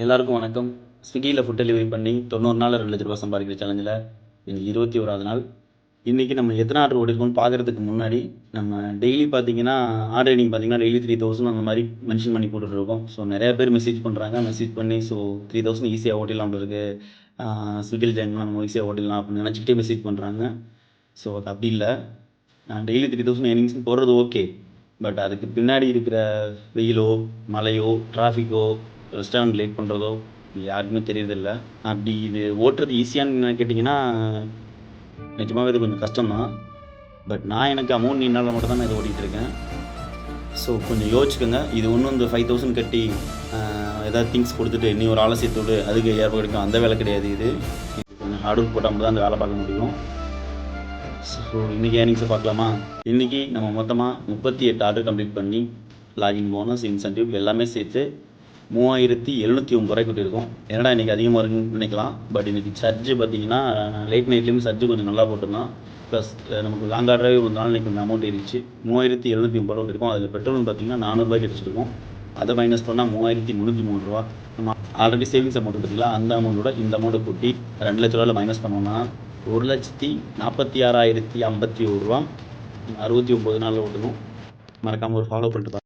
எல்லாருக்கும் வணக்கம். ஸ்விக்கியில் food delivery பண்ணி 90 நாள் 2 லட்ச ரூபா சம்பாதிக்கிற சேலஞ்சில் இன்னைக்கு 21வது நாள். இன்றைக்கி நம்ம எத்தனை ஆர்டர் ஓடிருக்கோம்னு பார்க்குறதுக்கு முன்னாடி நம்ம டெய்லி பார்த்தீங்கன்னா ஆர்டர் பார்த்தீங்கன்னா டெய்லி 3000 அந்த மாதிரி மென்ஷன் பண்ணி போட்டுட்ருக்கோம். ஸோ நிறையா பேர் மெசேஜ் பண்ணுறாங்க. மெசேஜ் பண்ணி 3000 ஈஸியாக ஓட்டிடலாம் இருக்கு, ஸ்விக்கியில் ஜாயின் பண்ணால் நம்ம ஈஸியாக ஓட்டிடலாம் அப்படின்னு நினச்சிக்கிட்டே மெசேஜ் பண்ணுறாங்க. ஸோ அது அப்படி இல்லை. நான் டெய்லி 3000 ஏர்னிங்ஸ்னு போடுறது ஓகே. பட் அதுக்கு பின்னாடி இருக்கிற வெயிலோ, மழையோ, டிராஃபிக்கோ, ரெஸ்டாரண்ட் லேட் பண்ணுறதோ யாருக்குமே தெரியறதில்ல. அப்படி இது ஓட்டுறது ஈஸியான்னு கேட்டிங்கன்னா நிஜமாகவே இது கொஞ்சம் கஷ்டம்தான். பட் நான் எனக்கு அமௌண்ட் என்னால் மட்டும் தான் நான் இதை ஓட்டிகிட்ருக்கேன். ஸோ கொஞ்சம் யோசிச்சுக்கோங்க. இது ஒன்றும் இந்த 5000 கட்டி ஏதாவது திங்ஸ் கொடுத்துட்டு நீ ஒரு ஆளை சேர்த்து அதுக்கு 5000 கிடைக்கும் அந்த வேலை கிடையாது. இது கொஞ்சம் ஹார்ட் ஒர்க் போட்டால் தான் அந்த வேலை பார்க்க முடியும். ஸோ இன்றைக்கி ஏர்னிங்ஸை பார்க்கலாமா? இன்றைக்கி நம்ம மொத்தமாக 38 ஆர்டர் கம்ப்ளீட் பண்ணி லாகின் போனஸ் இன்சென்டிவ் எல்லாமே சேர்த்து 3790 ரூபாய் கொட்டியிருக்கோம். என்னடா இன்றைக்கி அதிகமாக இருக்குன்னு நினைக்கலாம். பட் இன்றைக்கி சர்ஜ் பார்த்திங்கன்னா லைட் நைட்லேயும் சர்ஜ் கொஞ்சம் நல்லா போட்டிருந்தோம். ப்ளஸ் நமக்கு லாங் ஆர்டரே ஒரு நாள் இன்றைக்கி கொஞ்சம் அமௌண்ட் இருந்துச்சு. 3750 ரூபா கொட்டிருக்கோம். அதில் பெட்ரோல் பார்த்திங்கன்னா 400 ரூபாய்க்கு அடிச்சிருக்கோம். அதை மைனஸ் பண்ணால் 3303 ரூபா. நம்ம ஆல்ரெடி சேவிங்ஸ் அமௌண்ட் இருக்குங்களா, அந்த அமௌண்ட்டோட இந்த அமௌண்ட்டை கூட்டி 2 லட்ச ரூபாயில் மைனஸ் பண்ணோம்னா 1,46,051 ரூபா 69 நாளில் ஓட்டணும். மறக்காமல் ஒரு ஃபாலோ பண்ணிட்டு பாருங்க.